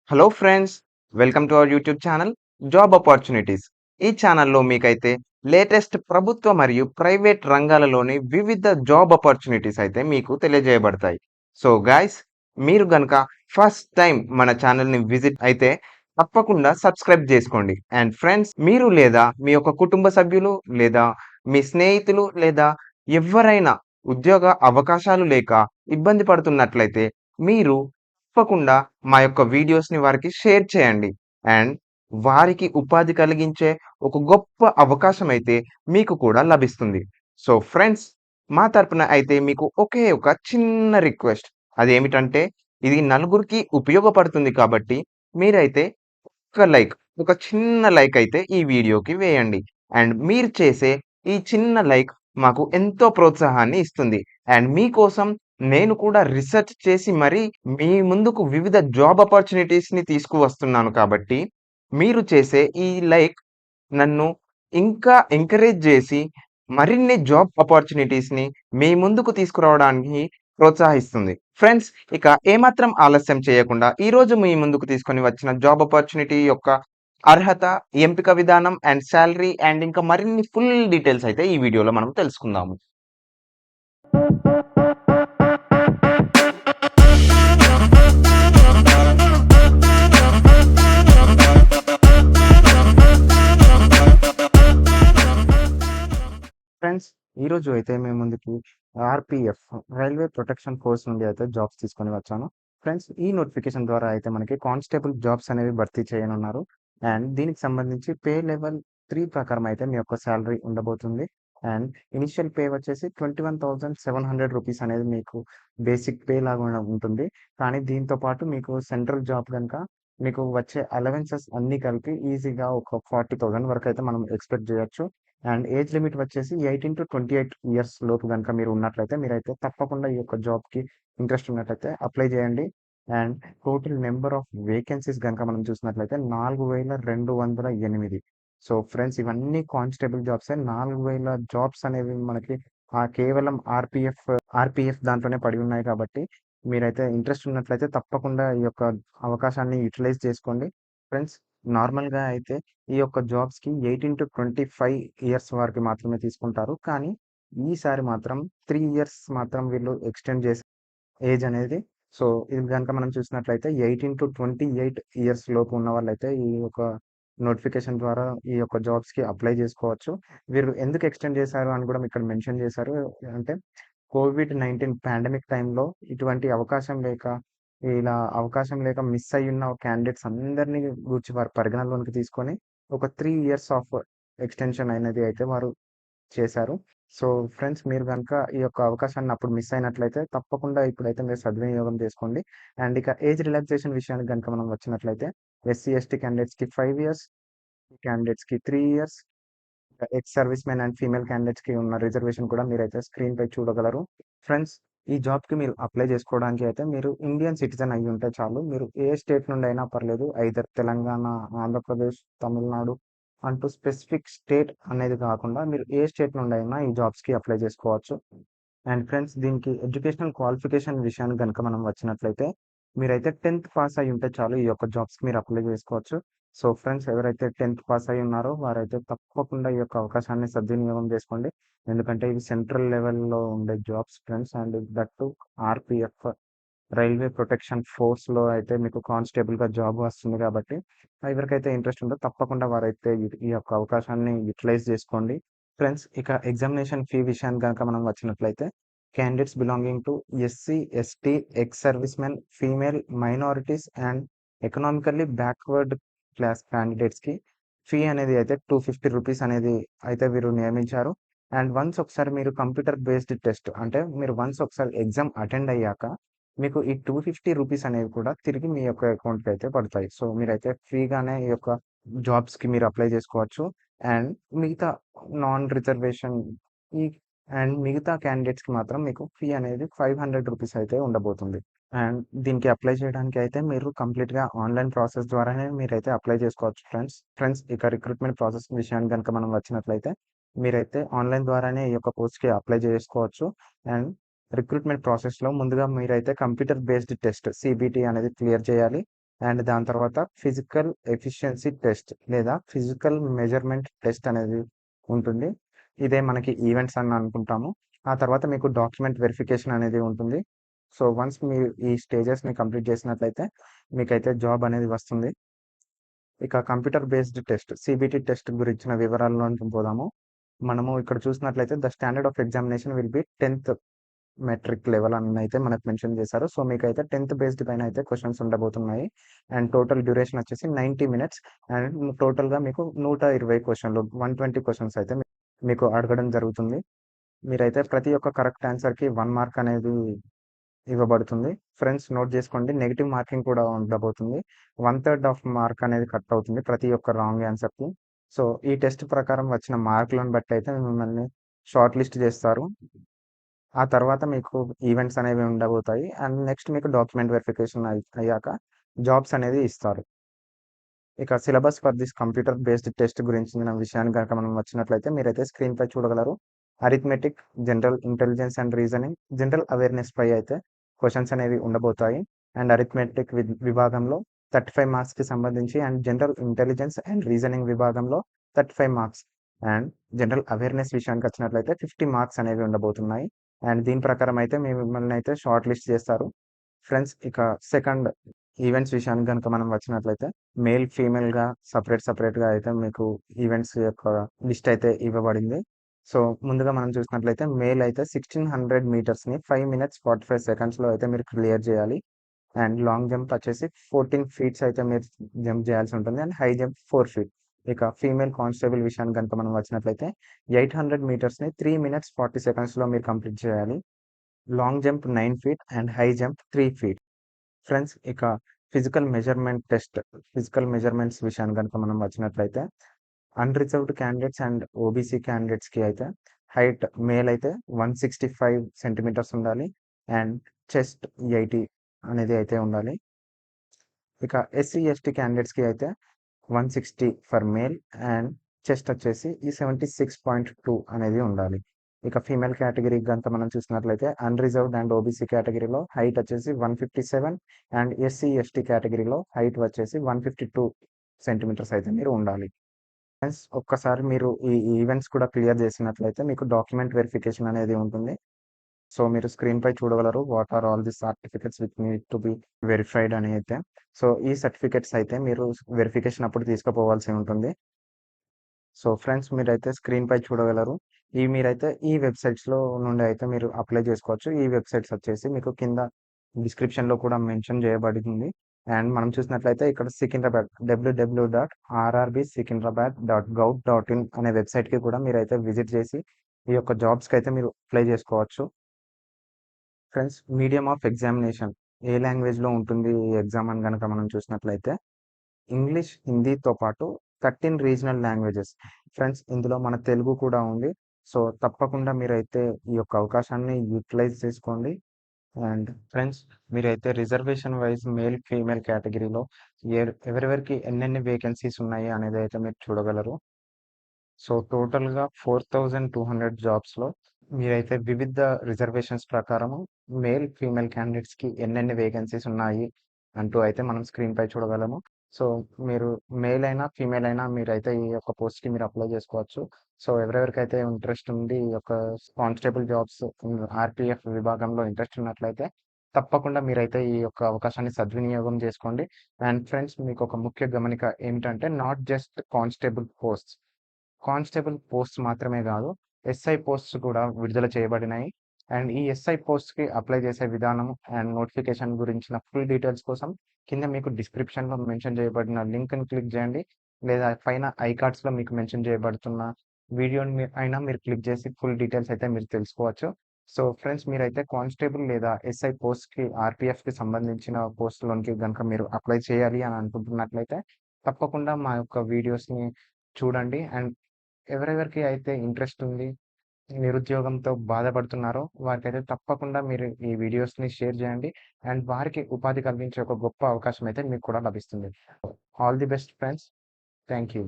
Hello friends, welcome to our YouTube channel job opportunities. ఈ ఛానల్లో మీకైతే లేటెస్ట్ ప్రభుత్వ మరియు ప్రైవేట్ రంగాలలోని వివిధ జాబ్ ఆపర్చునిటీస్ అయితే మీకు తెలియజేయబడతాయి. సో గైస్, మీరు గనక ఫస్ట్ టైం మన ఛానల్ని విజిట్ అయితే తప్పకుండా సబ్స్క్రైబ్ చేసుకోండి. అండ్ ఫ్రెండ్స్, మీరు లేదా మీ యొక్క కుటుంబ సభ్యులు లేదా మీ స్నేహితులు లేదా ఎవరైనా ఉద్యోగ అవకాశాలు లేక ఇబ్బంది పడుతున్నట్లయితే మీరు తప్పకుండా మా యొక్క వీడియోస్‌ని వారికి షేర్ చేయండి. అండ్ వారికి ఉపాధి కలిగించే ఒక గొప్ప అవకాశం అయితే మీకు కూడా లభిస్తుంది. సో ఫ్రెండ్స్, మా తరపున అయితే మీకు ఒకే ఒక చిన్న రిక్వెస్ట్. అదేమిటంటే ఇది నలుగురికి ఉపయోగపడుతుంది కాబట్టి మీరైతే ఒక లైక్, ఒక చిన్న లైక్ అయితే ఈ వీడియోకి వేయండి. అండ్ మీరు చేసే ఈ చిన్న లైక్ మాకు ఎంతో ప్రోత్సాహాన్ని ఇస్తుంది. అండ్ మీకోసం నేను కూడా రిసర్చ్ చేసి మరీ మీ ముందుకు వివిధ జాబ్ ఆపర్చునిటీస్‌ని తీసుకువస్తున్నాను కాబట్టి, మీరు చేసే ఈ లైక్ నన్ను ఇంకా ఎంకరేజ్ జేసి, మరిన్ని జాబ్ ఆపర్చునిటీస్‌ని మీ ముందుకు తీసుకురావడానికి ప్రోత్సహిస్తుంది. ఫ్రెండ్స్, ఇక ఏమాత్రం ఆలస్యం చేయకుండా ఈరోజు మీ ముందుకు తీసుకొని వచ్చిన జాబ్ ఆపర్చునిటీ యొక్క అర్హత, ఎంపిక విధానం అండ్ సాలరీ అండ్ ఇంకా మరిన్ని ఫుల్ డీటెయిల్స్ అయితే ఈ వీడియోలో మనం తెలుసుకుందాము. ఫ్రెండ్స్, ఈరోజు అయితే మేము ముందుకి ఆర్‌పీఎఫ్, రైల్వే ప్రొటెక్షన్ ఫోర్స్ నుండి అయితే జాబ్స్ తీసుకొని వచ్చాను. ఫ్రెండ్స్, ఈ నోటిఫికేషన్ ద్వారా అయితే మనకి కానిస్టేబుల్ జాబ్స్ అనేవి భర్తీ చేయనున్నారు. అండ్ దీనికి సంబంధించి పే లెవెల్ 3 ప్రకారం అయితే మీ యొక్క సాలరీ ఉండబోతుంది. అండ్ ఇనిషియల్ పే వచ్చేసి 21,700 రూపీస్ అనేది మీకు బేసిక్ పే లాగా ఉంటుంది. కానీ దీంతో పాటు మీకు సెంట్రల్ జాబ్ గనుక మీకు వచ్చే అలవెన్సెస్ అన్నీ కలిపి ఈజీగా ఒక 40,000 వరకైతే మనం ఎక్స్‌పెక్ట్ జేయొచ్చు. అండ్ ఏజ్ లిమిట్ వచ్చేసి 18-28 ఇయర్స్ లోపు గనుక మీరు ఉన్నట్లయితే మీరైతే తప్పకుండా ఈ యొక్క జాబ్‌కి ఇంట్రెస్ట్ ఉన్నట్లయితే అప్లై చేయండి. And total number of vacancies గనుక మనం చూసినట్లయితే 4,208. సో ఫ్రెండ్స్, ఇవన్నీ కానిస్టేబుల్ జాబ్సే. 4,000 జాబ్స్ అనేవి మనకి కేవలం ఆర్‌పీఎఫ్ దాంట్లోనే పడి ఉన్నాయి కాబట్టి మీరైతే ఇంట్రెస్ట్ ఉన్నట్లయితే తప్పకుండా ఈ యొక్క అవకాశాన్ని యుటిలైజ్ చేసుకోండి. ఫ్రెండ్స్, నార్మల్‌గా అయితే ఈ యొక్క జాబ్స్‌కి 18-25 ఇయర్స్ వరకు మాత్రమే తీసుకుంటారు. కానీ ఈసారి మాత్రం 3 ఇయర్స్ మాత్రం వీళ్ళు ఎక్స్‌టెండ్ చేసి ఏజ్ అనేది. సో, ఇది గనుక మనం చూసినట్లయితే 18-28 ఇయర్స్ లోపు ఉన్న వాళ్ళైతే ఈ యొక్క నోటిఫికేషన్ ద్వారా ఈ యొక్క జాబ్స్‌కి అప్లై చేసుకోవచ్చు. వీరు ఎందుకు ఎక్స్‌టెండ్ చేశారు అని కూడా ఇక్కడ మెన్షన్ చేశారు. అంటే కోవిడ్-19 పాండమిక్ టైమ్‌లో ఇటువంటి అవకాశం లేక మిస్ అయ్యున్న క్యాండిడేట్స్ అందరిని గూర్చి వారు పరిగణనలోకి తీసుకొని ఒక 3 ఇయర్స్ ఆఫ్ ఎక్స్‌టెన్షన్ అనేది అయితే వారు చేశారు. సో, ఫ్రెండ్స్, మీరు గనుక ఈ యొక్క అవకాశాన్ని అప్పుడు మిస్ అయినట్లయితే తప్పకుండా ఇప్పుడైతే మీరు సద్వినియోగం చేసుకోండి. అండ్ ఇక ఏజ్ రిలాక్సేషన్ విషయానికి గనుక మనం వచ్చినట్లయితే ఎస్సీ, ఎస్టీ క్యాండిడేట్స్‌కి 5 ఇయర్స్, క్యాండిడేట్స్‌కి 3 years, ex service men and female క్యాండిడేట్స్‌కి ఉన్న రిజర్వేషన్ కూడా మీరైతే స్క్రీన్‌పై చూడగలరు. ఫ్రెండ్స్, ఈ జాబ్‌కి మీరు అప్లై చేసుకోవడానికి అయితే మీరు ఇండియన్ సిటిజన్ అయ్యుంటే చాలు. మీరు ఏ స్టేట్ నుండి అయినా పర్లేదు. ఐదర్ తెలంగాణ, ఆంధ్రప్రదేశ్, తమిళనాడు అంటూ స్పెసిఫిక్ స్టేట్ అనేది కాకుండా మీరు ఏ స్టేట్ నుండైనా ఈ జాబ్స్‌కి అప్లై చేసుకోవచ్చు. అండ్ ఫ్రెండ్స్, దీనికి ఎడ్యుకేషనల్ క్వాలిఫికేషన్ విషయానికి గనుక మనం వచ్చినట్లయితే మీరైతే 10థ్ పాస్ అయ్యి ఉంటే చాలు ఈ యొక్క జాబ్స్‌కి మీరు అప్లై చేసుకోవచ్చు. సో ఫ్రెండ్స్, ఎవరైతే 10థ్ పాస్ అయ్యి ఉన్నారో వారైతే తప్పకుండా ఈ యొక్క అవకాశాన్ని సద్వినియోగం చేసుకోండి. ఎందుకంటే ఇవి సెంట్రల్ లెవెల్‌లో ఉండే jobs friends. And that too RPF, railway protection ఫోర్స్‌లో అయితే మీకు కానిస్టేబుల్‌గా జాబ్ వస్తుంది కాబట్టి ఎవరికైతే ఇంట్రెస్ట్ ఉందో తప్పకుండా వారైతే ఈ యొక్క అవకాశాన్ని యుటిలైజ్ చేసుకోండి. ఫ్రెండ్స్, ఇక ఎగ్జామినేషన్ ఫీ విషయానికి గనక మనం వచ్చినట్లయితే candidates belonging to SC, ST, ex service men, female minorities and economically backward class క్యాండిడేట్స్‌కి ఫీ అనేది అయితే రూ. 250 అనేది అయితే వీరు నియమించారు. అండ్ వన్స్ ఒకసారి మీరు కంప్యూటర్ బేస్డ్ టెస్ట్ అంటే మీరు వన్స్ ఒకసారి ఎగ్జామ్ అటెండ్ అయ్యాక మీకు ఈ రూ. 250 అనేవి కూడా తిరిగి మీ యొక్క అకౌంట్‌కి అయితే పడతాయి. సో, మీరైతే ఫ్రీగానే ఈ యొక్క జాబ్స్‌కి మీరు అప్లై చేసుకోవచ్చు. అండ్ మిగతా నాన్ రిజర్వేషన్ ఈ మిగతా క్యాండిడేట్స్‌కి మాత్రం మీకు ఫీ అనేది రూ. 500 అయితే ఉండబోతుంది. అండ్ దీనికి అప్లై చేయడానికి అయితే మీరు కంప్లీట్‌గా ఆన్‌లైన్ ప్రాసెస్ ద్వారానే మీరైతే అప్లై చేసుకోవచ్చు ఫ్రెండ్స్. ఫ్రెండ్స్, ఇక రిక్రూట్‌మెంట్ ప్రాసెస్ విషయానికి గనుక మనం వచ్చినట్లయితే మీరైతే ఆన్‌లైన్ ద్వారానే ఈ యొక్క పోస్ట్‌కి అప్లై చేసుకోవచ్చు. అండ్ రిక్రూట్‌మెంట్ ప్రాసెస్‌లో ముందుగా మీరైతే కంప్యూటర్ బేస్డ్ టెస్ట్ సీబీటీ అనేది క్లియర్ చేయాలి. అండ్ దాని తర్వాత ఫిజికల్ ఎఫిషియన్సీ టెస్ట్ లేదా ఫిజికల్ మెజర్మెంట్ టెస్ట్ అనేది ఉంటుంది. ఇదే మనకి ఈవెంట్స్ అని అనుకుంటాము. ఆ తర్వాత మీకు డాక్యుమెంట్ వెరిఫికేషన్ అనేది ఉంటుంది. సో వన్స్ మీరు ఈ స్టేజెస్ని కంప్లీట్ చేసినట్లయితే మీకైతే జాబ్ అనేది వస్తుంది. ఇక computer based test CBT test గురించిన వివరాల్లోకి పోదాము. మనము ఇక్కడ చూసినట్లయితే the standard of examination will be 10th metric level అని అయితే మనకు మెన్షన్ చేశారు. సో మీకైతే 10th బేస్డ్ పైన అయితే క్వశ్చన్స్ ఉండబోతున్నాయి. అండ్ టోటల్ డ్యూరేషన్ వచ్చేసి 90 మినిట్స్. అండ్ టోటల్గా మీకు 120 క్వశ్చన్లు 120 క్వశ్చన్స్ అయితే మీకు అడగడం జరుగుతుంది. మీరైతే ప్రతి ఒక్క కరెక్ట్ ఆన్సర్కి 1 మార్క్ అనేది ఇవ్వబడుతుంది. ఫ్రెండ్స్ నోట్ చేసుకోండి, నెగెటివ్ మార్కింగ్ కూడా ఉండబోతుంది. 1/3 ఆఫ్ మార్క్ అనేది కట్ అవుతుంది ప్రతి ఒక్క రాంగ్ ఆన్సర్కి. సో ఈ టెస్ట్ ప్రకారం వచ్చిన మార్కులను బట్టి అయితే మిమ్మల్ని షార్ట్ లిస్ట్ చేస్తారు. ఆ తర్వాత మీకు ఈవెంట్స్ అనేవి ఉండబోతాయి. అండ్ నెక్స్ట్ మీకు డాక్యుమెంట్ వెరిఫికేషన్ అయ్యాక జాబ్స్ అనేది ఇస్తారు. ఇక syllabus for this computer based test గురించిన విషయానికి కనుక మనం వచ్చినట్లయితే మీరైతే స్క్రీన్ పై చూడగలరు. Arithmetic, general intelligence and reasoning, general awareness పై అయితే క్వశ్చన్స్ అనేవి ఉండబోతాయి. అండ్ అరిథమెటిక్ విభాగంలో 35 మార్క్స్కి సంబంధించి and general intelligence and reasoning విభాగంలో 35 మార్క్స్ అండ్ జనరల్ అవేర్నెస్ విషయానికి వచ్చినట్లయితే 50 మార్క్స్ అనేవి ఉండబోతున్నాయి. అండ్ దీని ప్రకారం అయితే మిమ్మల్ని అయితే షార్ట్ లిస్ట్ చేస్తారు. ఫ్రెండ్స్ ఇక సెకండ్ ఈవెంట్స్ విషయానికి కనుక మనం వచ్చినట్లయితే మేల్ ఫీమేల్గా సపరేట్గా అయితే మీకు ఈవెంట్స్ యొక్క లిస్ట్ అయితే ఇవ్వబడింది. సో ముందుగా మనం చూసినట్లయితే మేల్ అయితే 1600 మీటర్స్ని 5 minutes 45 secondsలో అయితే మీరు క్లియర్ చేయాలి. అండ్ లాంగ్ జంప్ వచ్చేసి 14 feet అయితే మీరు జంప్ చేయాల్సి ఉంటుంది. And high jump 4 feet. ఇక ఫీమేల్ కానిస్టేబుల్ విషయానికి కనుక మనం వచ్చినట్లయితే 800 మీటర్స్ని 3 minutes 40 secondsలో మీరు కంప్లీట్ చేయాలి. Long jump 9 feet and high jump 3 feet. Friends ఇక ఫిజికల్ మెజర్మెంట్స్ విషయాన్ని కనుక మనం వచ్చినట్లయితే అన్రిజర్వ్డ్ క్యాండిడేట్స్ అండ్ ఓబీసీ క్యాండిడేట్స్కి అయితే హైట్ మేల్ అయితే 165 సెంటీమీటర్స్ ఉండాలి. అండ్ చెస్ట్ 80 అనేది అయితే ఉండాలి. ఇక ఎస్సీ ఎస్టీ క్యాండిడేట్స్కి అయితే 160 ఫర్ మేల్ అండ్ చెస్ట్ వచ్చేసి 76.2 అనేది ఉండాలి. ఇక ఫీమేల్ కేటగిరీ కనుక మనం చూసినట్లయితే అన్రిజర్వ్డ్ అండ్ ఓబీసీ కేటగిరీలో హైట్ వచ్చేసి 157 అండ్ ఎస్సీ ఎస్టీ కేటగిరీలో హైట్ వచ్చేసి 152 సెంటీమీటర్స్ అయితే మీరు ఉండాలి. ఫ్రెండ్స్ ఒక్కసారి మీరు ఈ ఈవెంట్స్ కూడా క్లియర్ చేసినట్లయితే మీకు డాక్యుమెంట్ వెరిఫికేషన్ అనేది ఉంటుంది. సో మీరు స్క్రీన్ పై చూడగలరు what are all the certificates which need to be verified అని అయితే. సో ఈ సర్టిఫికెట్స్ అయితే మీరు వెరిఫికేషన్ అప్పుడు తీసుకుపోవాల్సి ఉంటుంది. సో ఫ్రెండ్స్ మీరైతే స్క్రీన్ పై చూడగలరు. మీరైతే ఈ వెబ్సైట్స్లో నుండి అయితే మీరు అప్లై చేసుకోవచ్చు. ఈ వెబ్సైట్స్ వచ్చేసి మీకు కింద డిస్క్రిప్షన్లో కూడా మెన్షన్ చేయబడింది. అండ్ మనం చూసినట్లయితే ఇక్కడ సికింద్రాబాద్ www.rrbsikindrabad.gov.in అనే వెబ్సైట్కి కూడా మీరైతే విజిట్ చేసి ఈ యొక్క జాబ్స్కి అయితే మీరు అప్లై చేసుకోవచ్చు. ఫ్రెండ్స్ మీడియం ఆఫ్ ఎగ్జామినేషన్ ఏ లాంగ్వేజ్లో ఉంటుంది ఈ ఎగ్జామ్ అని కనుక మనం చూసినట్లయితే ఇంగ్లీష్, హిందీతో పాటు 13 రీజనల్ లాంగ్వేజెస్. ఫ్రెండ్స్ ఇందులో మన తెలుగు కూడా ఉంది. సో తప్పకుండా మీరైతే ఈ యొక్క అవకాశాన్ని యూటిలైజ్ చేసుకోండి. అండ్ ఫ్రెండ్స్ మీరైతే రిజర్వేషన్ వైజ్ మేల్ ఫీమేల్ కేటగిరీలో ఎవరెవరికి ఎన్నెన్ని వేకెన్సీస్ ఉన్నాయి అనేది అయితే మీరు చూడగలరు. సో టోటల్గా 4200 జాబ్స్లో మీరైతే వివిధ రిజర్వేషన్స్ ప్రకారము మేల్ ఫీమేల్ క్యాండిడేట్స్కి ఎన్నెన్ని వేకెన్సీస్ ఉన్నాయి అంటూ అయితే మనం స్క్రీన్ పై చూడగలము. సో మీరు మేల్ అయినా ఫీమేల్ అయినా మీరైతే ఈ యొక్క పోస్ట్కి మీరు అప్లై చేసుకోవచ్చు. సో ఎవరెవరికైతే ఇంట్రెస్ట్ ఉంది ఈ యొక్క కానిస్టేబుల్ జాబ్స్ ఆర్పిఎఫ్ విభాగంలో ఇంట్రెస్ట్ ఉన్నట్లయితే తప్పకుండా మీరైతే ఈ యొక్క అవకాశాన్ని సద్వినియోగం చేసుకోండి. అండ్ ఫ్రెండ్స్ మీకు ఒక ముఖ్య గమనిక ఏమిటంటే నాట్ జస్ట్ కానిస్టేబుల్ పోస్ట్స్ మాత్రమే కాదు, ఎస్ఐ పోస్ట్స్ కూడా విడుదల చేయబడినాయి. అండ్ ఈ ఎస్ఐ పోస్ట్కి అప్లై చేసే విధానం అండ్ నోటిఫికేషన్ గురించిన ఫుల్ డీటెయిల్స్ కోసం కింద మీకు డిస్క్రిప్షన్లో మెన్షన్ చేయబడిన లింక్ని క్లిక్ చేయండి, లేదా పైన ఐకార్డ్స్లో మీకు మెన్షన్ చేయబడుతున్న వీడియోని అయినా మీరు క్లిక్ చేసి ఫుల్ డీటెయిల్స్ అయితే మీరు తెలుసుకోవచ్చు. సో ఫ్రెండ్స్ మీరైతే కానిస్టేబుల్ లేదా ఎస్ఐ పోస్ట్కి ఆర్పిఎఫ్కి సంబంధించిన పోస్టులోనికి కనుక మీరు అప్లై చేయాలి అని అనుకుంటున్నట్లయితే తప్పకుండా మా యొక్క వీడియోస్ని చూడండి. అండ్ ఎవరెవరికి అయితే ఇంట్రెస్ట్ ఉంది, నిరుద్యోగంతో బాధపడుతున్నారో వారికైతే తప్పకుండా మీరు ఈ వీడియోస్ని షేర్ చేయండి. అండ్ వారికి ఉపాధి కల్పించే ఒక గొప్ప అవకాశం అయితే మీకు కూడా లభిస్తుంది. All the best friends. Thank you.